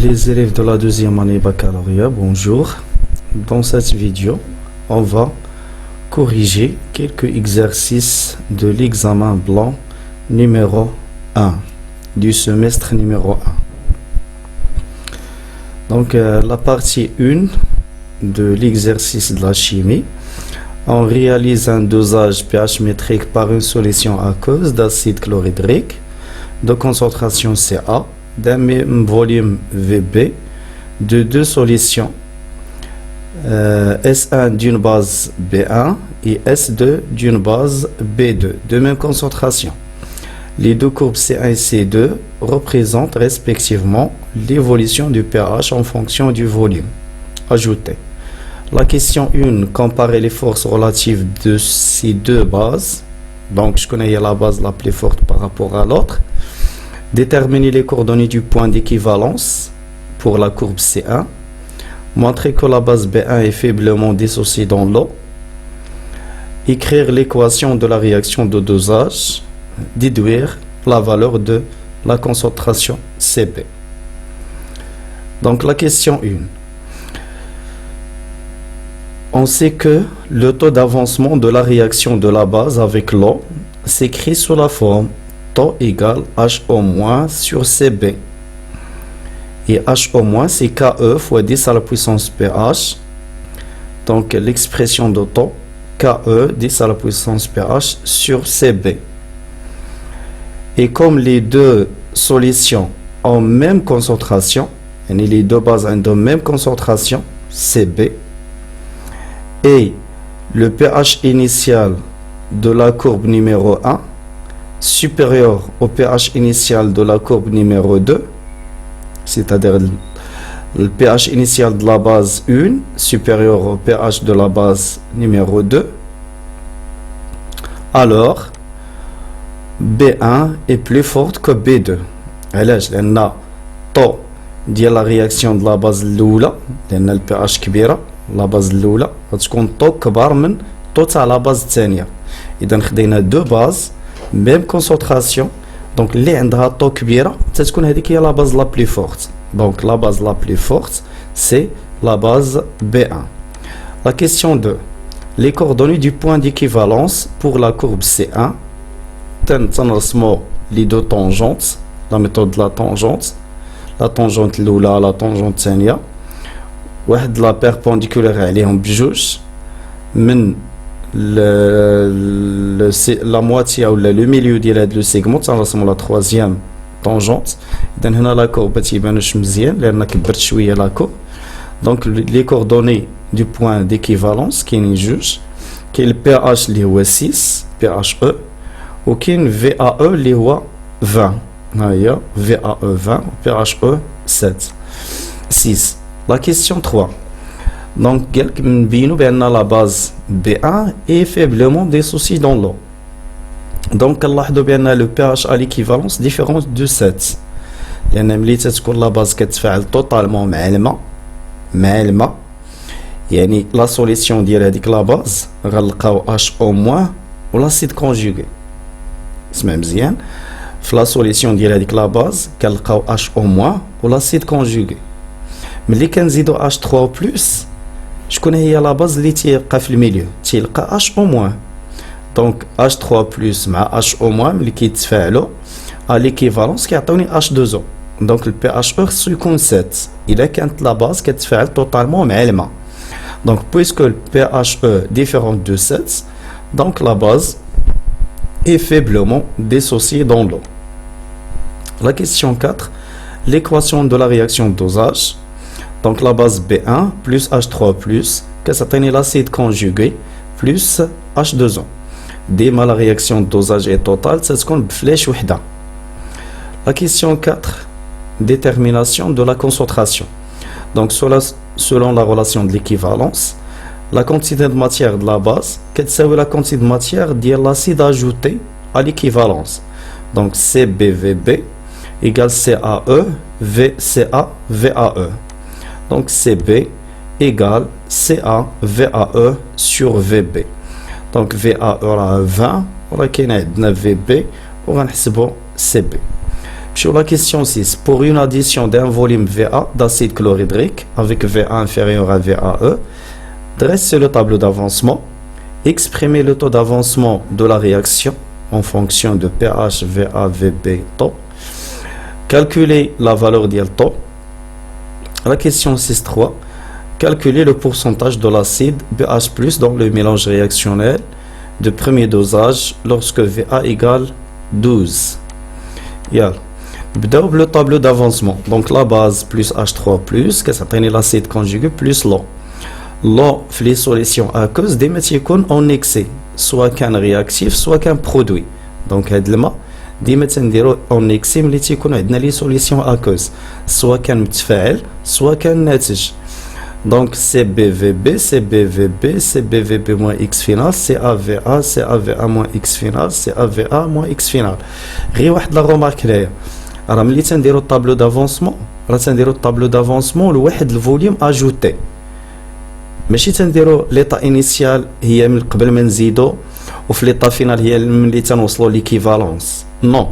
Les élèves de la deuxième année baccalauréat, bonjour. Dans cette vidéo, on va corriger quelques exercices de l'examen blanc numéro 1 du semestre numéro 1. Donc la partie 1 de l'exercice de la chimie, on réalise un dosage pH métrique par une solution aqueuse d'acide chlorhydrique de concentration Ca d'un même volume VB de deux solutions S1 d'une base B1 et S2 d'une base B2 de même concentration. Les deux courbes C1 et C2 représentent respectivement l'évolution du pH en fonction du volume ajouté. La question 1, comparer les forces relatives de ces deux bases. Donc je connais la base la plus forte par rapport à l'autre. Déterminer les coordonnées du point d'équivalence pour la courbe C1. Montrer que la base B1 est faiblement dissociée dans l'eau. Écrire l'équation de la réaction de dosage. Déduire la valeur de la concentration Cp. Donc la question 1. On sait que le taux d'avancement de la réaction de la base avec l'eau s'écrit sous la forme taux égale HO- sur Cb. Et HO- c'est Ke fois 10 à la puissance pH. Donc l'expression de taux Ke 10 à la puissance pH sur Cb. Et comme les deux solutions ont même concentration, les deux bases ont de même concentration, Cb, et le pH initial de la courbe numéro 1 supérieur au pH initial de la courbe numéro 2, c'est-à-dire le pH initial de la base 1 supérieur au pH de la base numéro 2, alors B1 est plus forte que B2. علاش لأن الطو ديال la réaction de la base الأولى لأن ال pH كبيرة la base الأولى غتكون طو كبار من طو تاع la base الثانية. إذا خدينا دو باز même concentration, donc اللي عندها طو كبيرة تتكون هذيك هي la base la plus forte. Donc la base la plus forte c'est la base B1. La question 2. Les coordonnées du point d'équivalence pour la courbe C1. تنرسمو les deux tangentes, la méthode de la tangente الأولى la tangente الثانية واحد la perpendiculaire عليهم بجوج من la moitié ou le milieu ديال هذا لو سيغمون تنرسمو la troisième tangente. إذا هنا لا كورب متيبانوش مزيان لأن كبرت شوية لا كورب. Donc les coordonnées du point d'équivalence كاينين جوج. كاين ال pH اللي هو 6 pHe وكاين VAE اللي هو 20. ها هي VAE 20 pHe 7 6. La question 3. Donc قالك نبينو بأن la base B1 est faiblement dissociée dans l'eau. Donc كنلاحظوا بأن le pH à l'équivalence différence de 7 لأن ملي تتكون la base كتفاعل totalement مع الماء يعني la solution ديال هذيك la base غنلقاو HO- و l'acide conjugué. اسمع مزيان في لا سوليسيون ديال هذيك لا باز كنلقاو HO- و l'acide conjugué. ملي كنزيدو H3 بلس شكون هي لا باز اللي تيلقى في الميليو تيلقى HO-. دونك H3 بلس مع HO- ملي كيتفاعلوا ا ليكيفالونس كيعطيوني H2O. دونك البي اتش او خصو يكون 7 الا كانت لا باز كتفاعل توتالمون مع الماء. دونك بويسكو البي اتش او ديفيرون دو 7 دونك لا باز est faiblement dissociée dans l'eau. La question 4. L'équation de la réaction de dosage. Donc la base B1 plus H3 plus كتعطيني l'acide conjugué plus H2O. ديما la réaction de dosage est totale تتكون بفلاش وحده. La question 4. Détermination de la concentration. Donc selon la relation de l'équivalence, la quantité de matière de la base كتساوي la quantité de matière ديال l'acide ajouté à l'équivalence. Donc CbVb égale CaE VCa VAE. Donc Cb égale CaVAE sur Vb. Donc VAE راه 20 وراه كاين عندنا Vb وغنحسبوا Cb. Sur la question 6, pour une addition d'un volume VA d'acide chlorhydrique avec VA inférieur à VAE, dressez le tableau d'avancement, exprimez le taux d'avancement de la réaction en fonction de pH, VA, VB, taux, calculez la valeur d'IL taux. La question 6.3, calculez le pourcentage de l'acide BH+, dans le mélange réactionnel de premier dosage lorsque VA égale 12. Yal. Le tableau d'avancement. Donc la base plus H3+, que ça traîne l'acide conjugué plus l'eau. L'eau, les solutions aqueuses, des métiers en excès, soit qu'un réactif, soit qu'un produit. Donc, des métiers en excès, mais les solutions aqueuses, soit qu'un mtfa'el, soit qu'un natij. Donc, CBVB, CBVB, CBVB moins X final, CAVA, CAVA moins X final, CAVA moins X final. Rien de la remarque là. Alors, ملي تنديرو الطابلو دافونسمون راه تنديرو الطابلو دافونسمون لواحد الفوليوم اجوتي ماشي تنديرو ليطا انيسيال هي من قبل ما نزيدو وفي ليطا فينال هي ملي تنوصلو ليكيفالونس نو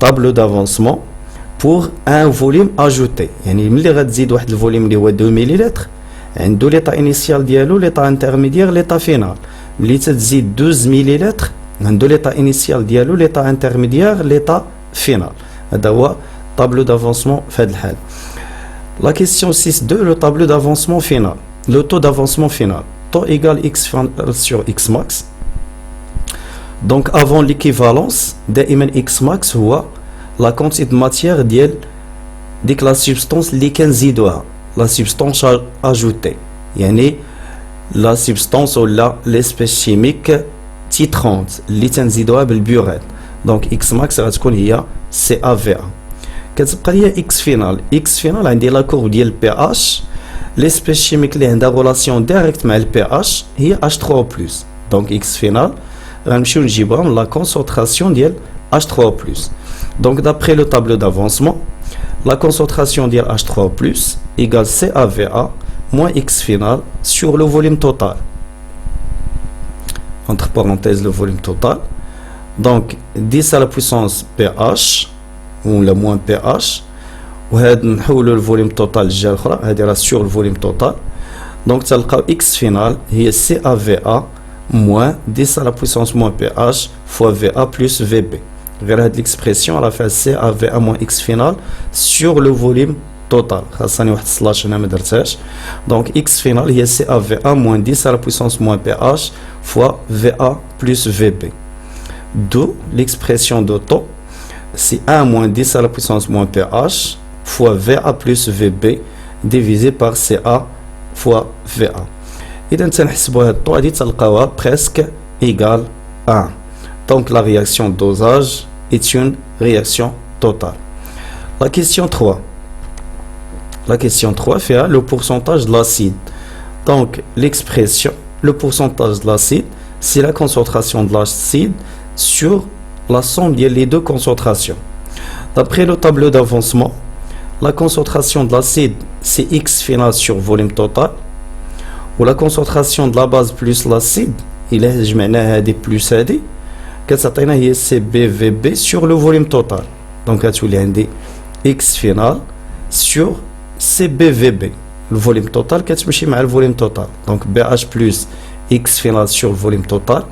طابلو دافونسمون بور ان فوليوم اجوتي يعني ملي غتزيد واحد الفوليوم اللي هو 2 مليلتر عنده ليطا انيسيال ديالو ليطا انترميديير ليطا فينال ملي تزيد 12 مليلتر عنده ليطا انيسيال ديالو ليطا انترميديير ليطا فينال. هذا هو tableau d'avancement في هذا الحال. La question 6.2, le tableau d'avancement final. Le taux d'avancement final. Taux égal x final sur x max. Donc avant l'équivalence, دائما x max هو la quantité de matière ديك la substance اللي كنزيدوها. La substance ajoutée. يعني la substance ولا l'espèce chimique titrante اللي تنزيدوها بالبيورات. Donc x max غتكون هي CAVA. كتبقى ليا x فينال. x فينال عندي لا كورب ديال بي اتش ليسبيس شيميك اللي عندها ريلاسيون ديريكت مع البي اتش هي H3+. دونك x فينال غنمشيو نجيبوها من لا كونسونطراسيون ديال H3+. دونك دابري لو طابلو دافونسمون لا كونسونطراسيون ديال H3+ égale CAVA moins x final sur le volume total. Entre parenthèses le volume total. Donc 10 à la puissance pH ou le moins pH وهاد نحولو الفوليوم توتال الجهه الاخرى هادي راه سور الفوليوم توتال دونك تلقاو اكس فينال هي CAVA moins 10 à la puissance moins pH fois VA plus VB. غير هاد ليكسبرسيون راه فيها CAVA moins x فينال sur le volume total. خاصني واحد سلاش هنا ما درتهاش. دونك اكس فينال هي CAVA moins 10 à la puissance moins pH fois VA plus VB. D'où l'expression de taux, c'est 1 moins 10 à la puissance moins pH fois VA plus VB divisé par CA fois VA. إذا تنحسبوا هاد الطو غادي تلقاوها presque égale à 1. Donc la réaction de dosage est une réaction totale. La question 3. La question 3 fait le pourcentage de l'acide. Donc l'expression, le pourcentage de l'acide, c'est la concentration de l'acide sur la somme des deux concentrations. D'après le tableau d'avancement, la concentration de l'acide c'est x final sur volume total ou la concentration de la base plus l'acide il est جمعناها هذه plus هذه كتعطينا هي CBVB sur le volume total. Donc غتولي عندي x final sur CBVB le volume total كتمشي مع الفوليوم total. Donc BH plus x final sur le volume total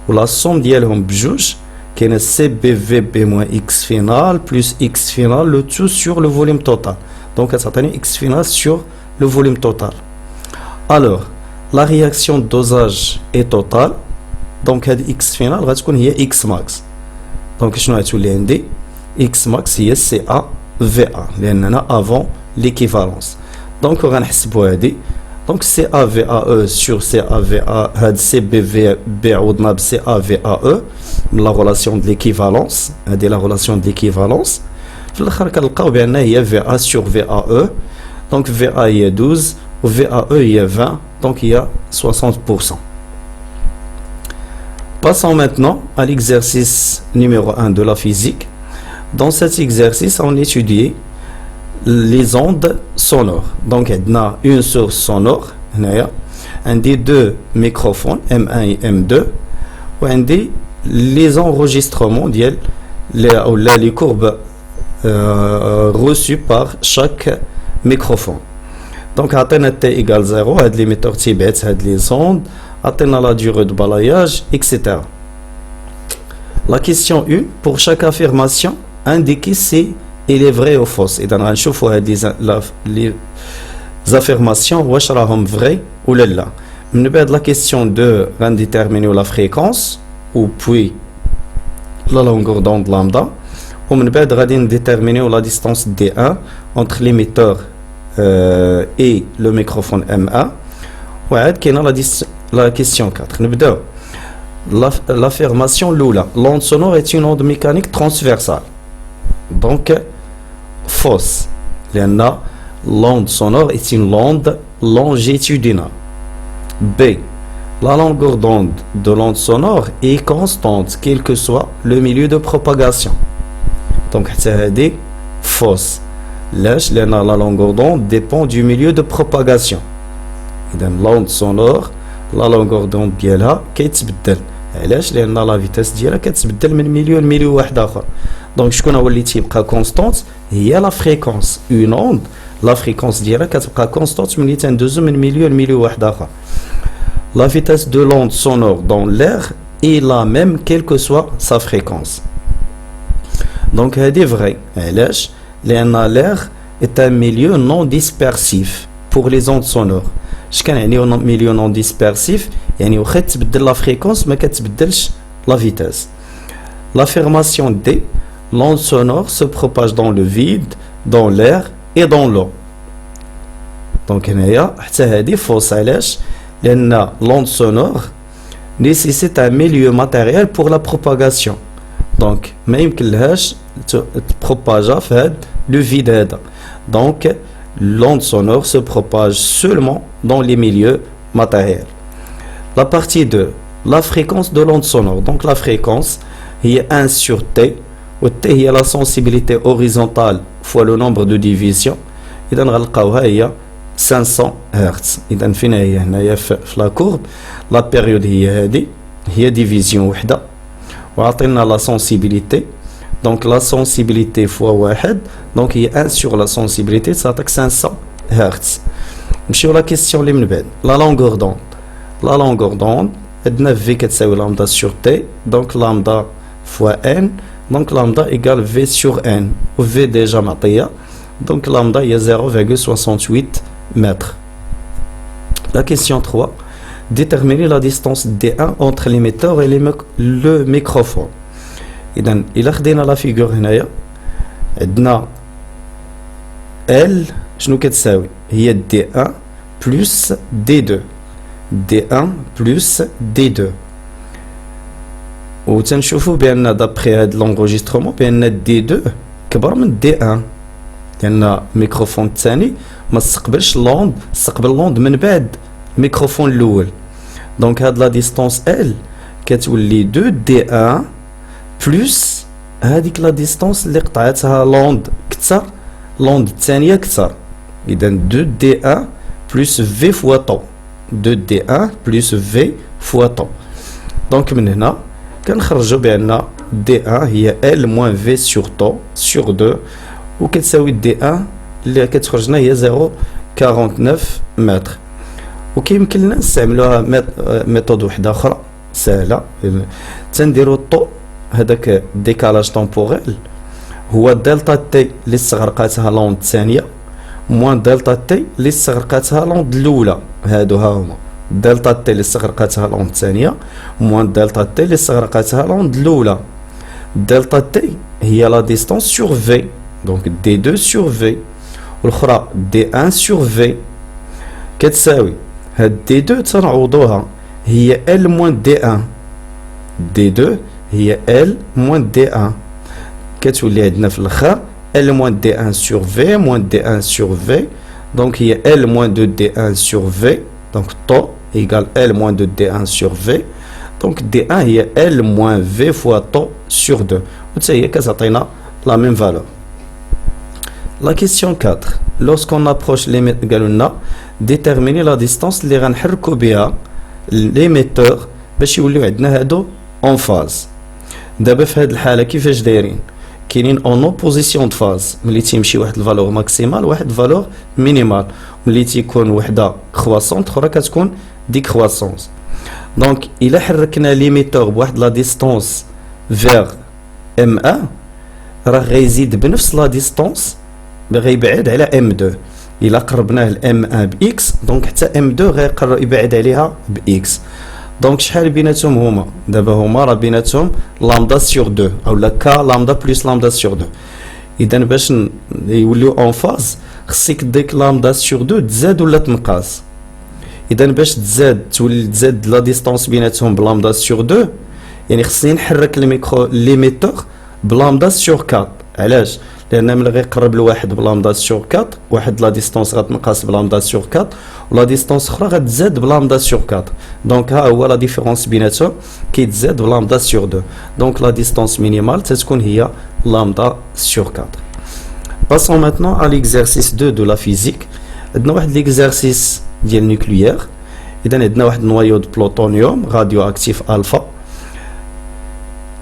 ou la somme ديالهم بجوج كاين CBVB moins x final plus x final le tout sur le volume total. Donc كتعطيني x final sur le volume total. Alors la réaction de dosage est totale. Donc هاد x final غتكون هي x max. Donc شنو غتولي عندي x max هي CAVA لأننا avant l'équivalence. Donc غنحسبوا هادي. Donc CAVAE sur CAVA هاد CBVB عوضنا ب CAVAE la relation de l'équivalence هادي la relation de l'équivalence في الاخر كنلقاو بان هي VA sur VAE. Donc VA هي 12 و VAE هي 20 donc il y a 60%. Passons maintenant à l'exercice numéro 1 de la physique. Dans cet exercice, on étudie les ondes sonores. Donc, on a une source sonore, on a deux microphones, M1 et M2, et on a les enregistrements, les courbes reçue par chaque microphone. Donc, atteindre t égale 0, l'émetteur Tibet, les ondes, atteindre la durée de balayage, etc. La question 1, pour chaque affirmation, indiquez si il est vrai ou faux. Et dans les affirmations, واش راهم vrai ou لا. La question 2, on déterminer la fréquence, ou puis la longueur d'onde lambda. On va déterminer la distance D1 entre l'émetteur et le microphone MA. La question 4. L'affirmation Lula. L'onde sonore est une onde mécanique transversale. Donc, fausse. L'onde sonore est une onde longitudinale. B. La longueur d'onde de l'onde sonore est constante, quel que soit le milieu de propagation. Donc, c'est fausse. La longueur d'onde dépend du milieu de propagation. L'onde sonore, la longueur d'onde ديالها كيتبدل. علاش؟ لأن la vitesse ديالها كتبدل من مليون لمليون واحد آخر. Donc, شكون هو اللي تيبقى constante هي la fréquence. Une onde, la fréquence ديالها كتبقى constante ملي تندوزو من مليون لمليون واحد آخر. La vitesse de l'onde sonore dans l'air est la même quelle que soit sa fréquence. Donc, c'est vrai. L'air est un milieu non dispersif pour les ondes sonores. Je connais un milieu non dispersif, يعني واخا تبدل la fréquence ما كتبدلش la vitesse. L'affirmation D, l'onde sonore se propage dans le vide, dans l'air et dans l'eau. Donc, هنايا حتى هذه fausse. علاش؟ لأن l'onde sonore nécessite un milieu matériel pour la propagation. Donc, ما يمكنلهاش تبروباجا في هذا le vide هذا. Donc, l'onde sonore se propage seulement dans les milieux matériels. La partie 2, la fréquence de l'onde sonore. Donc, la fréquence est 1 sur T, où T est la sensibilité horizontale fois le nombre de divisions. Et donc, on a 500 Hz. إذا فين هي هنايا في la courbe la période هي هذه هي division وحدة وعطينا la sensibilité. Donc la sensibilité fois 1 donc il y a 1 sur la sensibilité ça attaque 500 Hz. نمشيو la question اللي من بعد la longueur d'onde. La longueur d'onde عندنا V كتساوي lambda sur T donc lambda fois N donc lambda égale V sur N و V déjà معطية donc lambda il y a 0,68 mètres. La question 3. Déterminer la distance D1 entre l'émetteur et le microphone. إذن إلا خدينا la figure هنايا عندنا L شنو كتساوي هي D1 plus D2 D1 plus D2 وتنشوفوا بأن d'après هاد l'enregistrement بأن D2 كبر من D1 لأن الميكروفون الثاني ما استقبلش لوند استقبل لوند من بعد الميكروفون الاول دونك هاد لا ديستونس ال كتولي 2 دي 1 بلس هذيك لا ديستونس اللي قطعتها لوند كثر لوند الثانيه كثر اذا 2 دي 1 بلس في فوا طو 2 دي 1 بلس في فوا طو دونك من هنا كنخرجوا بان دي 1 هي ال موان في سور طو سور 2 وكتساوي دي 1 اللي كتخرج لنا هي 0.49 متر وكيمكن لنا نستعملوها ميثود وحده اخرى سهله تنديرو الطو هذاك ديكالاج طومبوريل هو دلتا تي اللي استغرقاتها لوند الثانيه موان دلتا تي اللي استغرقاتها لوند الاولى هادو ها هما دلتا تي اللي استغرقاتها لوند الثانيه موان دلتا تي اللي استغرقاتها لوند الاولى دلتا تي هي لا ديستونس سور في دونك دي 2 سور في والاخرى دي 1 سور في كتساوي هاد دي 2 تنعوضوها هي ال موان دي 1 دي 2 هي ال موان دي 1 كتولي عندنا في الاخر ال موان دي 1 سور في موان دي 1 سور في دونك هي ال موان 2 دي 1 سور في دونك طو ايكال ال موان 2 دي 1 سور في دونك دي 1 هي ال موان في فوا طو سور 2 وتا هي كتعطينا لا ميم فالور. La question 4. Lorsqu'on approche l'émetteur, déterminer la distance اللي غنحركو بها l'émetteur باش يوليو عندنا هادو en phase. دابا في هاد الحالة كيفاش دايرين؟ كاينين en opposition de phase. ملي تيمشي واحد الفالور ماكسيمال واحد الفالور مينيمال، ملي تيكون وحده كرواسونت اخرى كتكون ديكرواسونس. دونك الا حركنا ليميتور بواحد لا ديستونس فيغ ام 1 راه غيزيد بنفس لا ديستونس غيبعد على ام 2. الا قربناه لام 1 باكس دونك حتى ام 2 غيقرب يبعد عليها باكس. دونك شحال بيناتهم هما؟ دابا هما راه بيناتهم لامدا سور 2 اولا كا لامدا بلس لامدا سور 2. اذا باش يوليو اون فاز خصك ديك لامدا سور 2 تزاد ولا تنقص. اذا باش تزاد تولي تزاد لا ديستونس بيناتهم بلامدا سور 2 يعني خصني نحرك الميكرو ليميتور بلامدا سور 4. علاش؟ لان ملي غيقرب لواحد بلامدا سور 4 واحد لا ديستونس غتنقص بلامدا سور 4 ولا ديستونس اخرى غتزاد بلامدا سور 4. دونك ها هو لا ديفيرونس بيناتهم كيتزاد بلامدا سور 2. دونك لا ديستونس مينيمال تتكون هي لامدا سور 4. Passons maintenant à l'exercice 2 de la physique. عندنا واحد ليكزارسيس ديال نوكليير. اذا عندنا واحد نوايو د بلوتونيوم راديو اكتيف الفا.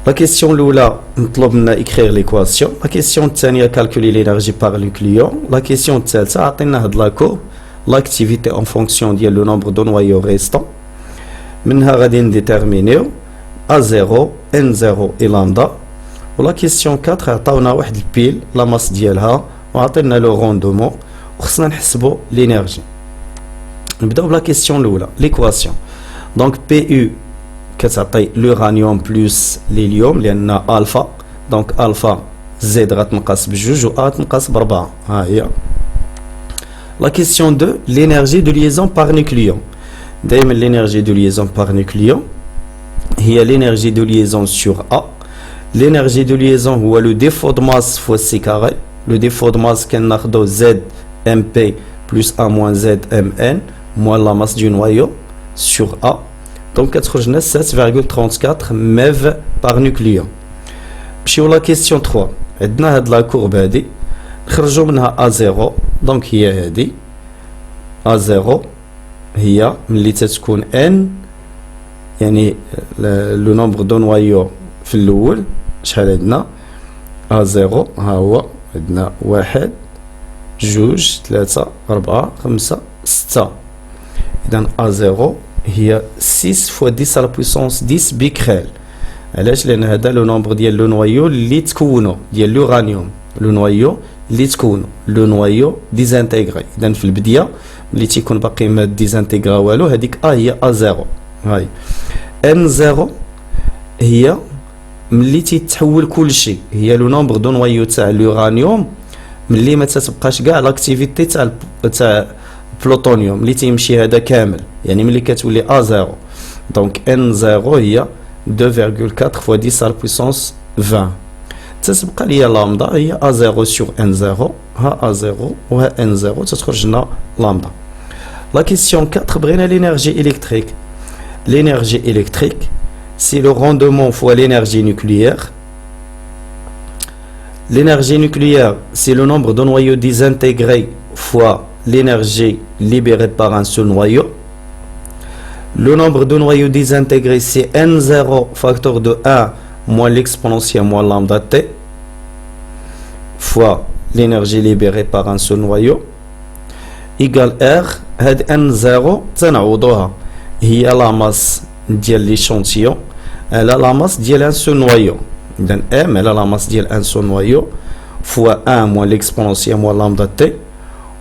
La question الأولى نطلب منا écrire l'équation. La question الثانية calculer l'énergie par nucléon. La question الثالثة عطينا هاد لاكور l'activité en fonction ديال le nombre de noyaux restants. منها غادي نديتيرمينيو A0, N0 et lambda. و la question 4 عطاونا واحد البيل لا ماس ديالها وعطينا لو روندومون وخصنا نحسبوا l'énergie. نبداو بلا question الأولى l'équation. Donc PU كتعطي l'uranium plus l'hélium لأن ألفا دونك ألفا زد غتنقص بجوج و أ تنقص بربعة. ها هي. La question 2 l'énergie de liaison par nucléon. دايما l'énergie de liaison par nucléon هي l'énergie de liaison sur A. L'énergie de liaison هو le défaut de masse fois C carré. Le défaut de masse كناخدو Z MP plus A moins Z MN moins la masse du noyau sur A. Donc, 7,34 MeV par nucléon. Puis, la question 3. On a la courbe هذه. نخرجوا منها A0. Donc, هي هذه. A0 هي ملي تتكون N يعني le nombre de noyaux في الأول شحال عندنا؟ A0 ها هو عندنا 1 2 3 4 5 6. إذا A0 هي 6 fois 10 à la puissance 10 بيكريل. علاش؟ لان هذا لو نومبر ديال لو نوايو اللي تكونوا ديال لورانيوم لو نوايو اللي تكونوا لو نوايو ديزانتيغري. اذا في البدايه ملي تيكون باقي ما ديزانتيغرا والو هذيك هي A0. هاي N0 هي ملي تيتحول كلشي هي لو نومبر دو نوايو تاع لورانيوم ملي ما تتبقاش كاع لاكتيفيتي تاع بلوتونيوم اللي تيمشي هذا كامل يعني ملي كتولي A0. دونك N0 هي 2,4 fois 10 à la puissance 20. تتبقى ليا لامدا هي A0 sur N0. ها A0 وها N0 تتخرج لنا لامدا. La question 4 بغينا l'énergie électrique. L'énergie électrique c'est le rendement fois l'énergie nucléaire. L'énergie nucléaire c'est le nombre de noyaux désintégrés fois l'énergie libérée par un seul noyau. Le nombre de noyaux désintégrés c'est N0 facteur de 1 moins l'exponentielle moins lambda T fois l'énergie libérée par un seul noyau égale R. هاد N0 تنعوضوها هي لا ماس ديال ليشونتيون على لا ماس ديال ان سول نوايو. اذا M على لا ماس ديال ان سول نوايو fois 1 moins l'exponentielle moins lambda T.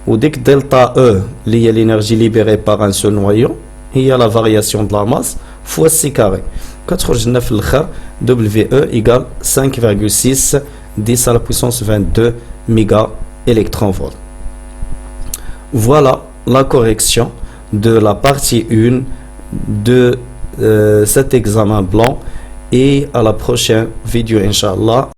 Ou dès que delta E, lié à l'énergie libérée par un seul noyau, il y a la variation de la masse fois C carré. 4,9 WE égale 5,6 10 à la puissance 22 méga électron-volt. Voilà la correction de la partie 1 de cet examen blanc et à la prochaine vidéo, Inch'Allah.